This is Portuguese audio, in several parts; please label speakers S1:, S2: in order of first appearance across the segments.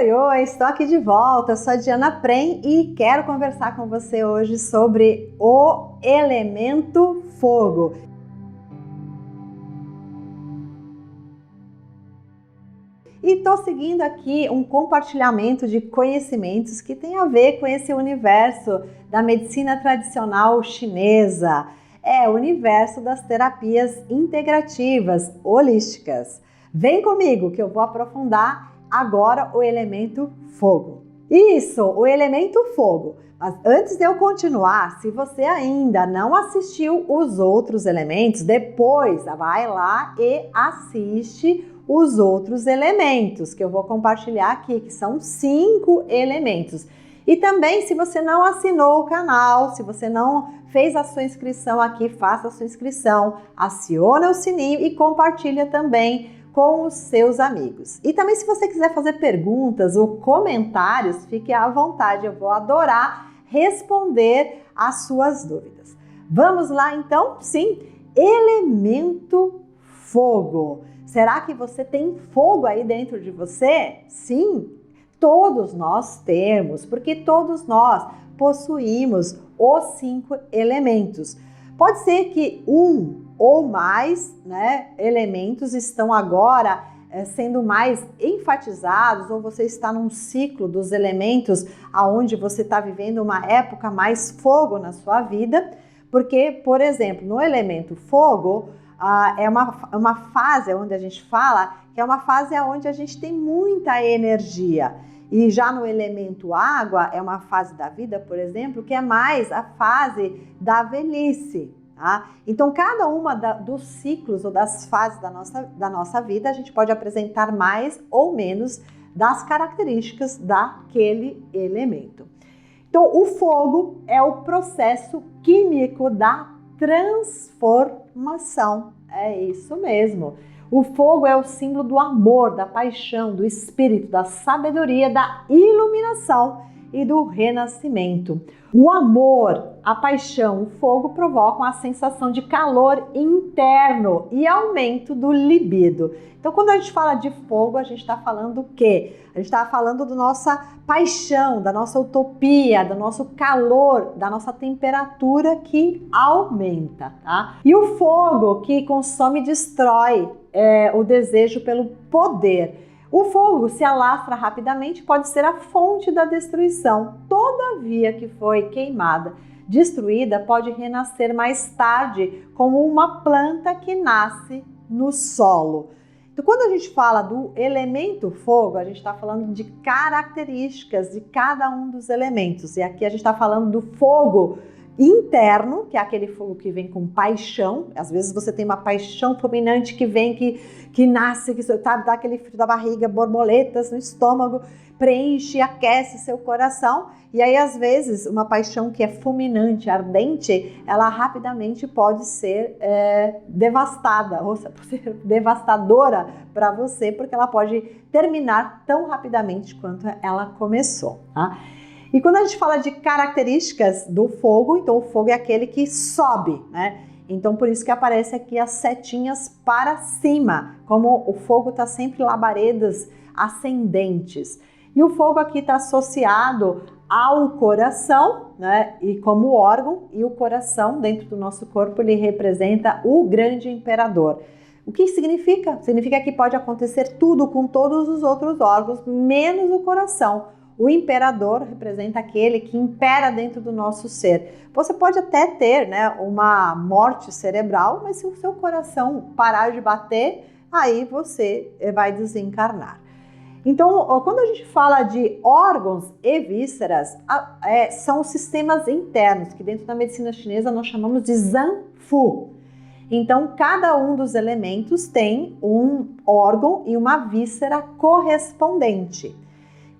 S1: Oi, oi, estou aqui de volta, eu sou a Diana Prem e quero conversar com você hoje sobre o elemento fogo. E estou seguindo aqui um compartilhamento de conhecimentos que tem a ver com esse universo da medicina tradicional chinesa. É o universo das terapias integrativas, holísticas. Vem comigo que eu vou aprofundar agora o elemento fogo. Isso, o elemento fogo. Mas antes de eu continuar, se você ainda não assistiu os outros elementos, depois vai lá e assiste os outros elementos que eu vou compartilhar aqui, que são 5 elementos. E também, se você não assinou o canal, se você não fez a sua inscrição aqui, faça a sua inscrição, aciona o sininho e compartilha também com os seus amigos. E também, se você quiser fazer perguntas ou comentários, fique à vontade, eu vou adorar responder às suas dúvidas. Vamos lá então? Sim, elemento fogo. Será que você tem fogo aí dentro de você? Sim, todos nós temos, porque todos nós possuímos os 5 elementos. Pode ser que um ou mais elementos estão agora sendo mais enfatizados, ou você está num ciclo dos elementos onde você está vivendo uma época mais fogo na sua vida, porque, por exemplo, no elemento fogo, é uma fase onde a gente fala que é uma fase onde a gente tem muita energia. E já no elemento água, é uma fase da vida, por exemplo, que é mais a fase da velhice. Tá? Então, cada uma dos ciclos ou das fases da nossa vida, a gente pode apresentar mais ou menos das características daquele elemento. Então, o fogo é o processo químico da transformação. É isso mesmo. O fogo é o símbolo do amor, da paixão, do espírito, da sabedoria, da iluminação e do renascimento. O amor, a paixão, o fogo provocam a sensação de calor interno e aumento do libido. Então, quando a gente fala de fogo, a gente está falando o quê? A gente está falando da nossa paixão, da nossa utopia, do nosso calor, da nossa temperatura que aumenta, tá? E o fogo que consome e destrói o desejo pelo poder. O fogo se alastra rapidamente, pode ser a fonte da destruição. Toda via que foi queimada, destruída, pode renascer mais tarde como uma planta que nasce no solo. Então, quando a gente fala do elemento fogo, a gente está falando de características de cada um dos elementos. E aqui a gente está falando do fogo interno, que é aquele fogo que vem com paixão. Às vezes você tem uma paixão fulminante que vem, que nasce, que dá aquele frio da barriga, borboletas no estômago, preenche, aquece seu coração. E aí, às vezes, uma paixão que é fulminante, ardente, ela rapidamente pode ser devastada, ou ser devastadora para você, porque ela pode terminar tão rapidamente quanto ela começou, tá? E quando a gente fala de características do fogo, então o fogo é aquele que sobe, né? Então por isso que aparece aqui as setinhas para cima, como o fogo está sempre labaredas ascendentes. E o fogo aqui está associado ao coração, né? E como órgão, e o coração dentro do nosso corpo, ele representa o grande imperador. O que significa? Significa que pode acontecer tudo com todos os outros órgãos, menos o coração. O imperador representa aquele que impera dentro do nosso ser. Você pode até ter, uma morte cerebral, mas se o seu coração parar de bater, aí você vai desencarnar. Então, quando a gente fala de órgãos e vísceras, são os sistemas internos, que dentro da medicina chinesa nós chamamos de Zanfu. Então, cada um dos elementos tem um órgão e uma víscera correspondente.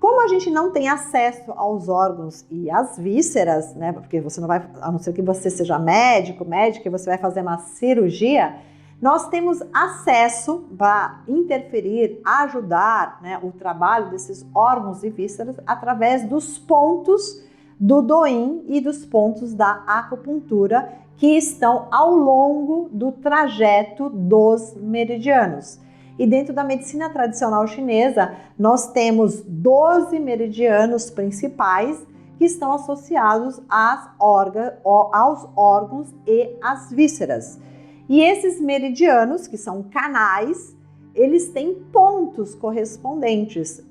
S1: Como a gente não tem acesso aos órgãos e às vísceras, porque você não vai, a não ser que você seja médica, e você vai fazer uma cirurgia, nós temos acesso para interferir, ajudar o trabalho desses órgãos e vísceras através dos pontos do Douyin e dos pontos da acupuntura que estão ao longo do trajeto dos meridianos. E dentro da medicina tradicional chinesa, nós temos 12 meridianos principais que estão associados aos órgãos e às vísceras. E esses meridianos, que são canais, eles têm pontos correspondentes,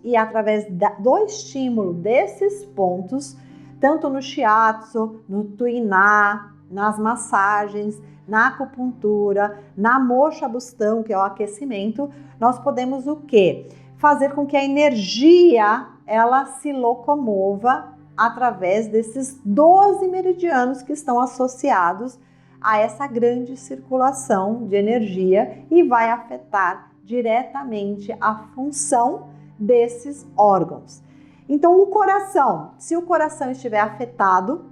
S1: e através do estímulo desses pontos, tanto no shiatsu, no tuiná, nas massagens, na acupuntura, na moxa bustão, que é o aquecimento, nós podemos o quê? Fazer com que a energia ela se locomova através desses 12 meridianos que estão associados a essa grande circulação de energia e vai afetar diretamente a função desses órgãos. Então, o coração, se o coração estiver afetado,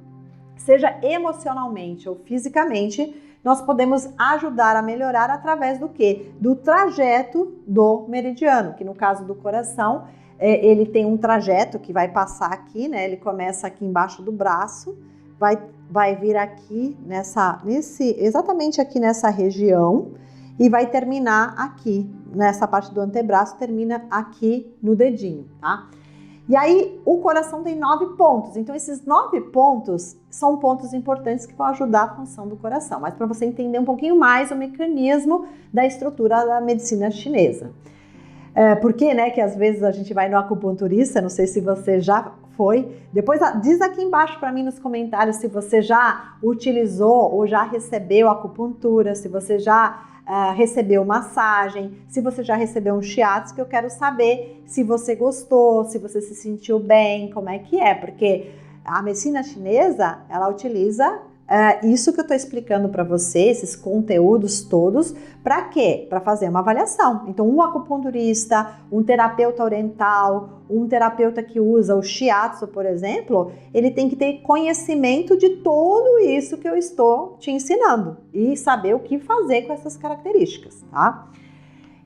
S1: seja emocionalmente ou fisicamente, nós podemos ajudar a melhorar através do quê? Do trajeto do meridiano, que no caso do coração, ele tem um trajeto que vai passar aqui, né? Ele começa aqui embaixo do braço, vai vir aqui exatamente aqui nessa região e vai terminar aqui, nessa parte do antebraço, termina aqui no dedinho, tá? E aí, o coração tem 9 pontos. Então, esses 9 pontos são pontos importantes que vão ajudar a função do coração. Mas para você entender um pouquinho mais o mecanismo da estrutura da medicina chinesa. Porque, né, que às vezes a gente vai no acupunturista, não sei se você já foi. Depois, diz aqui embaixo para mim nos comentários se você já utilizou ou já recebeu acupuntura, se você já recebeu massagem, se você já recebeu um shiatsu, que eu quero saber se você gostou, se você se sentiu bem, como é que é, porque a medicina chinesa, ela utiliza isso que eu estou explicando para você, esses conteúdos todos, para quê? Para fazer uma avaliação. Então, um acupunturista, um terapeuta oriental, um terapeuta que usa o shiatsu, por exemplo, ele tem que ter conhecimento de tudo isso que eu estou te ensinando e saber o que fazer com essas características, tá?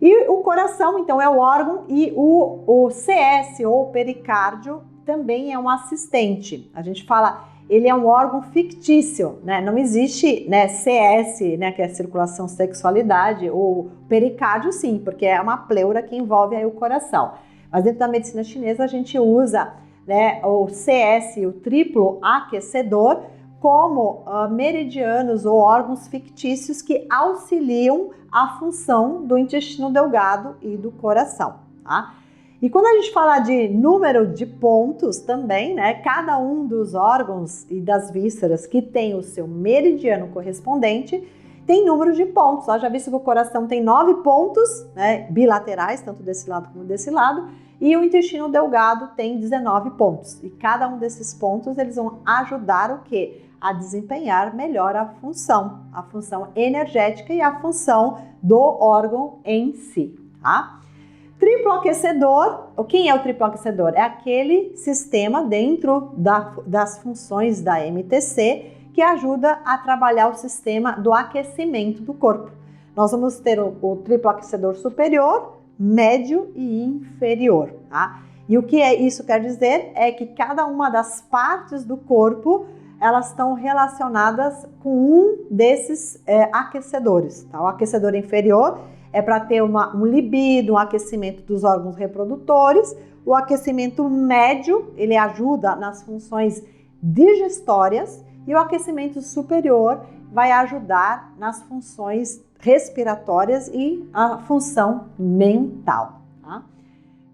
S1: E o coração, então, é o órgão e o CS, ou pericárdio, também é um assistente. A gente fala... Ele é um órgão fictício, né? Não existe, né, CS, né, que é circulação sexualidade, ou pericárdio sim, porque é uma pleura que envolve aí o coração. Mas dentro da medicina chinesa a gente usa, né, o CS, o triplo aquecedor, como meridianos ou órgãos fictícios que auxiliam a função do intestino delgado e do coração, tá? E quando a gente fala de número de pontos também, né, cada um dos órgãos e das vísceras que tem o seu meridiano correspondente tem número de pontos. Já visto que o coração tem 9 pontos, né, bilaterais, tanto desse lado como desse lado, e o intestino delgado tem 19 pontos. E cada um desses pontos eles vão ajudar o quê? A desempenhar melhor a função energética e a função do órgão em si, tá? Triplo aquecedor, quem é o triplo aquecedor? É aquele sistema dentro das funções da MTC que ajuda a trabalhar o sistema do aquecimento do corpo. Nós vamos ter o triplo aquecedor superior, médio e inferior, tá? E o que isso quer dizer é que cada uma das partes do corpo, elas estão relacionadas com um desses aquecedores, tá? O aquecedor inferior é para ter um libido, um aquecimento dos órgãos reprodutores. O aquecimento médio, ele ajuda nas funções digestórias e o aquecimento superior vai ajudar nas funções respiratórias e a função mental, tá?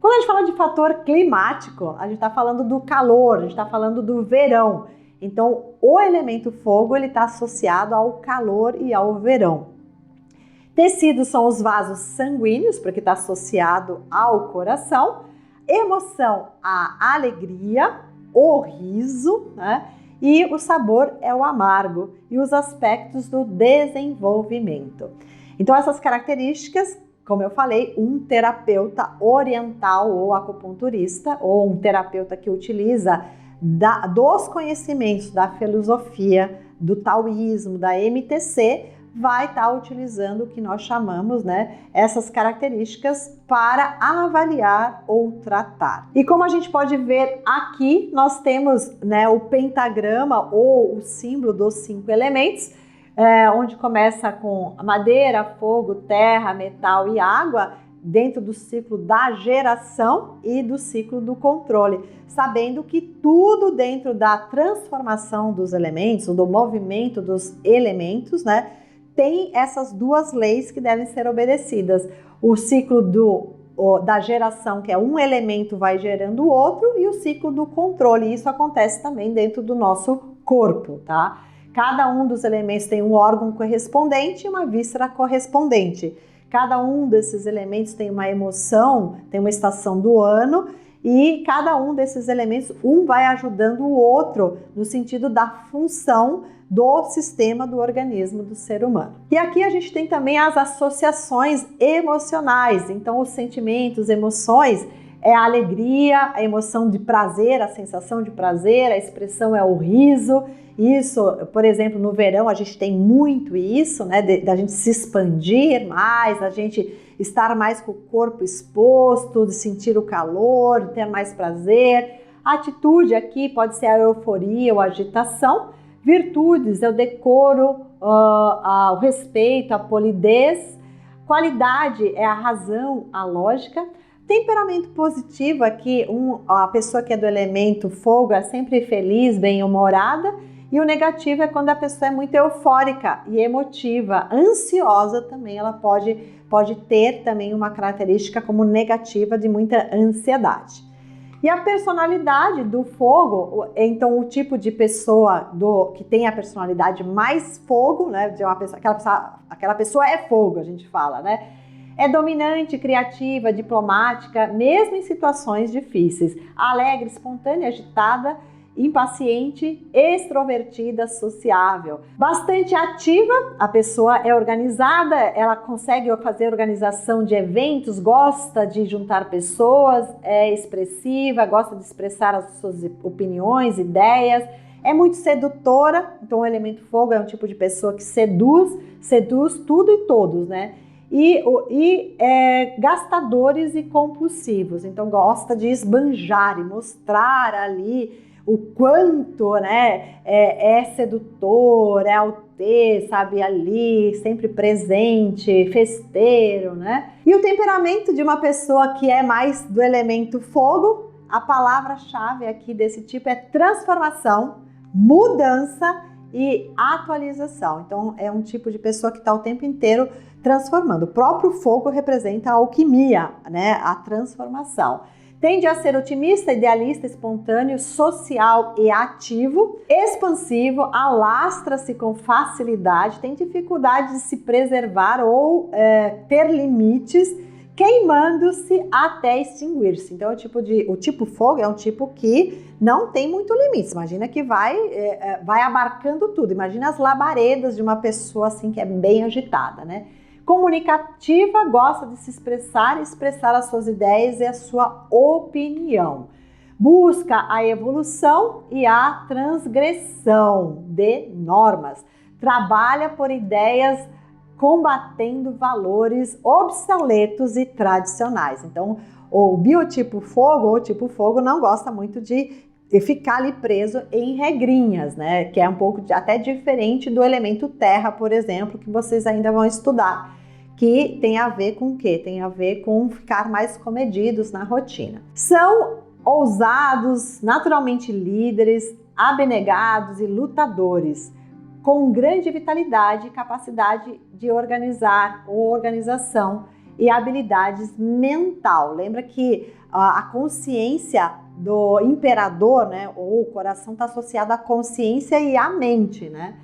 S1: Quando a gente fala de fator climático, a gente está falando do calor, a gente está falando do verão. Então, o elemento fogo, ele está associado ao calor e ao verão. Tecidos são os vasos sanguíneos, porque está associado ao coração. Emoção, a alegria, o riso, né? E o sabor é o amargo e os aspectos do desenvolvimento. Então, essas características, como eu falei, um terapeuta oriental ou acupunturista, ou um terapeuta que utiliza dos conhecimentos da filosofia, do taoísmo, da MTC, vai estar utilizando o que nós chamamos, né, essas características para avaliar ou tratar. E como a gente pode ver aqui, nós temos, né, o pentagrama ou o símbolo dos 5 elementos. onde começa com madeira, fogo, terra, metal e água, dentro do ciclo da geração e do ciclo do controle, sabendo que tudo dentro da transformação dos elementos, do movimento dos elementos, né, tem essas duas leis que devem ser obedecidas. O ciclo da geração, que é um elemento vai gerando o outro, e o ciclo do controle. Isso acontece também dentro do nosso corpo, tá? Cada um dos elementos tem um órgão correspondente e uma víscera correspondente. Cada um desses elementos tem uma emoção, tem uma estação do ano, e cada um desses elementos, um vai ajudando o outro no sentido da função do sistema do organismo do ser humano. E aqui a gente tem também as associações emocionais. Então, os sentimentos, emoções, é a alegria, a emoção de prazer, a sensação de prazer, a expressão é o riso. Isso, por exemplo, no verão a gente tem muito isso, né, da gente se expandir mais, da gente estar mais com o corpo exposto, de sentir o calor, de ter mais prazer. A atitude aqui pode ser a euforia ou a agitação. Virtudes é o decoro, o respeito, a polidez. Qualidade é a razão, a lógica. Temperamento positivo aqui, a pessoa que é do elemento fogo é sempre feliz, bem-humorada. E o negativo é quando a pessoa é muito eufórica e emotiva, ansiosa também, ela pode ter também uma característica como negativa de muita ansiedade. E a personalidade do fogo, então o tipo de pessoa que tem a personalidade mais fogo, né, de uma pessoa, aquela pessoa é fogo, a gente fala, né? É dominante, criativa, diplomática, mesmo em situações difíceis, alegre, espontânea, agitada, impaciente, extrovertida, sociável. Bastante ativa, a pessoa é organizada, ela consegue fazer organização de eventos, gosta de juntar pessoas, é expressiva, gosta de expressar as suas opiniões, ideias, é muito sedutora, então o elemento fogo é um tipo de pessoa que seduz tudo e todos, né? E gastadores e compulsivos, então gosta de esbanjar e mostrar ali o quanto, né, é sedutor, é altê, sabe, ali, sempre presente, festeiro, né? E o temperamento de uma pessoa que é mais do elemento fogo, a palavra-chave aqui desse tipo é transformação, mudança e atualização. Então, é um tipo de pessoa que está o tempo inteiro transformando. O próprio fogo representa a alquimia, né, a transformação. Tende a ser otimista, idealista, espontâneo, social e ativo, expansivo, alastra-se com facilidade, tem dificuldade de se preservar ou ter limites, queimando-se até extinguir-se. Então, o tipo fogo é um tipo que não tem muito limites. Imagina que vai abarcando tudo. Imagina as labaredas de uma pessoa assim que é bem agitada, né? Comunicativa, gosta de se expressar as suas ideias e a sua opinião. Busca a evolução e a transgressão de normas. Trabalha por ideias combatendo valores obsoletos e tradicionais. Então, o biotipo fogo ou tipo fogo não gosta muito de ficar ali preso em regrinhas, né? Que é um pouco até diferente do elemento terra, por exemplo, que vocês ainda vão estudar, que tem a ver com o quê? Tem a ver com ficar mais comedidos na rotina. São ousados, naturalmente líderes, abnegados e lutadores, com grande vitalidade e capacidade de organizar ou organização e habilidades mental. Lembra que a consciência do imperador, né, ou o coração está associado à consciência e à mente, né?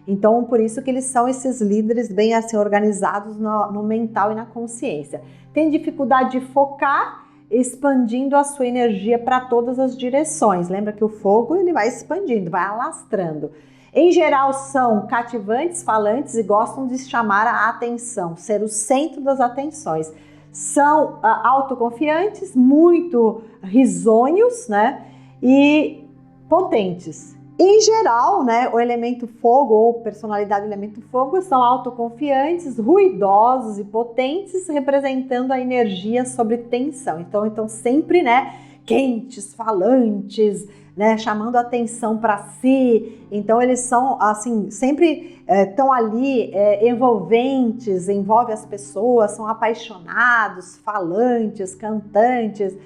S1: Então, por isso que eles são esses líderes bem assim organizados no mental e na consciência. Tem dificuldade de focar, expandindo a sua energia para todas as direções. Lembra que o fogo ele vai expandindo, vai alastrando. Em geral, são cativantes, falantes e gostam de chamar a atenção, ser o centro das atenções. São autoconfiantes, muito risonhos, né? E potentes. Em geral, né, o elemento fogo ou personalidade do elemento fogo são autoconfiantes, ruidosos e potentes, representando a energia sobre tensão. Então sempre, né, quentes, falantes, né, chamando atenção para si. Então eles são assim, sempre estão ali envolventes, envolve as pessoas, são apaixonados, falantes, cantantes,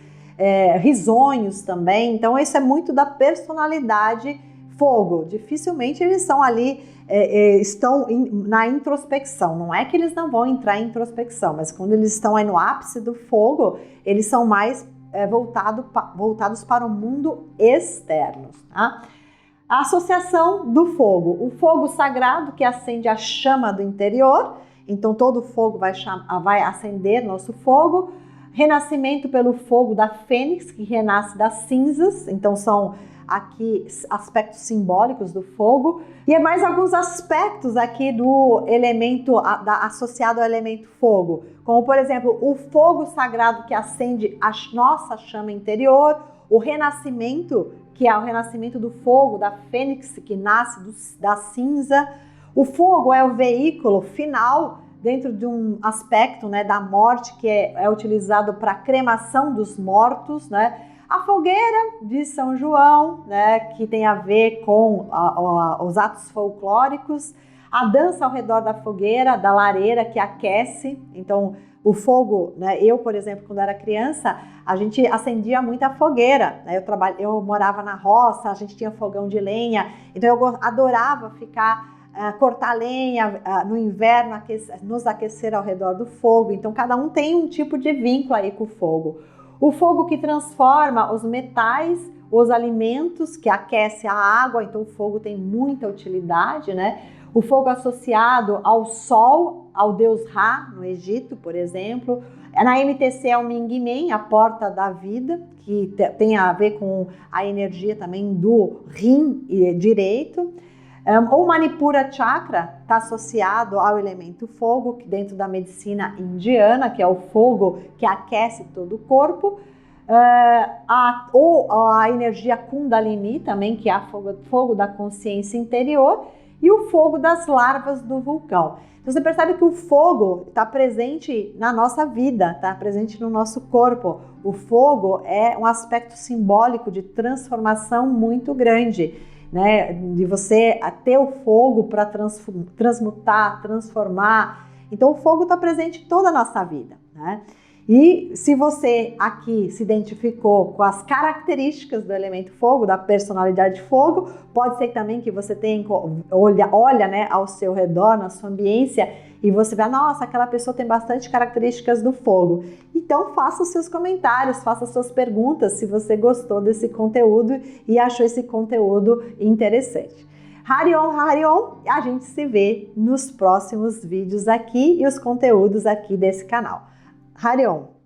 S1: risonhos também. Então isso é muito da personalidade fogo. Dificilmente eles são ali, estão na introspecção. Não é que eles não vão entrar em introspecção, mas quando eles estão aí no ápice do fogo, eles são mais voltados para o mundo externo. Tá? A associação do fogo. O fogo sagrado que acende a chama do interior. Então todo fogo vai acender nosso fogo. Renascimento pelo fogo da fênix, que renasce das cinzas. Então são aqui aspectos simbólicos do fogo. E é mais alguns aspectos aqui do elemento associado ao elemento fogo, como por exemplo o fogo sagrado que acende a nossa chama interior, o renascimento, que é o renascimento do fogo da fênix que nasce da cinza. O fogo é o veículo final dentro de um aspecto, né, da morte, que é utilizado para a cremação dos mortos, né? A fogueira de São João, né, que tem a ver com os atos folclóricos, a dança ao redor da fogueira, da lareira, que aquece. Então, o fogo, né, eu, por exemplo, quando era criança, a gente acendia muita fogueira, né, eu morava na roça, a gente tinha fogão de lenha, então eu adorava cortar lenha no inverno, nos aquecer ao redor do fogo. Então, cada um tem um tipo de vínculo aí com o fogo. O fogo que transforma os metais, os alimentos, que aquece a água, então o fogo tem muita utilidade, né? O fogo associado ao sol, ao deus Ra, no Egito, por exemplo. Na MTC é o Ming-Men, a porta da vida, que tem a ver com a energia também do rim direito. O Manipura Chakra está associado ao elemento fogo, que dentro da medicina indiana, que é o fogo que aquece todo o corpo. Ou a energia Kundalini também, que é fogo da consciência interior, e o fogo das larvas do vulcão. Então você percebe que o fogo está presente na nossa vida, está presente no nosso corpo. O fogo é um aspecto simbólico de transformação muito grande, né? De você ter o fogo para transmutar, transformar. Então o fogo está presente em toda a nossa vida, né? E se você aqui se identificou com as características do elemento fogo, da personalidade fogo, pode ser também que você olha, né, ao seu redor, na sua ambiência, e você vê, nossa, aquela pessoa tem bastante características do fogo. Então faça os seus comentários, faça as suas perguntas se você gostou desse conteúdo e achou esse conteúdo interessante. Harion, Harion, a gente se vê nos próximos vídeos aqui e os conteúdos aqui desse canal. Harion!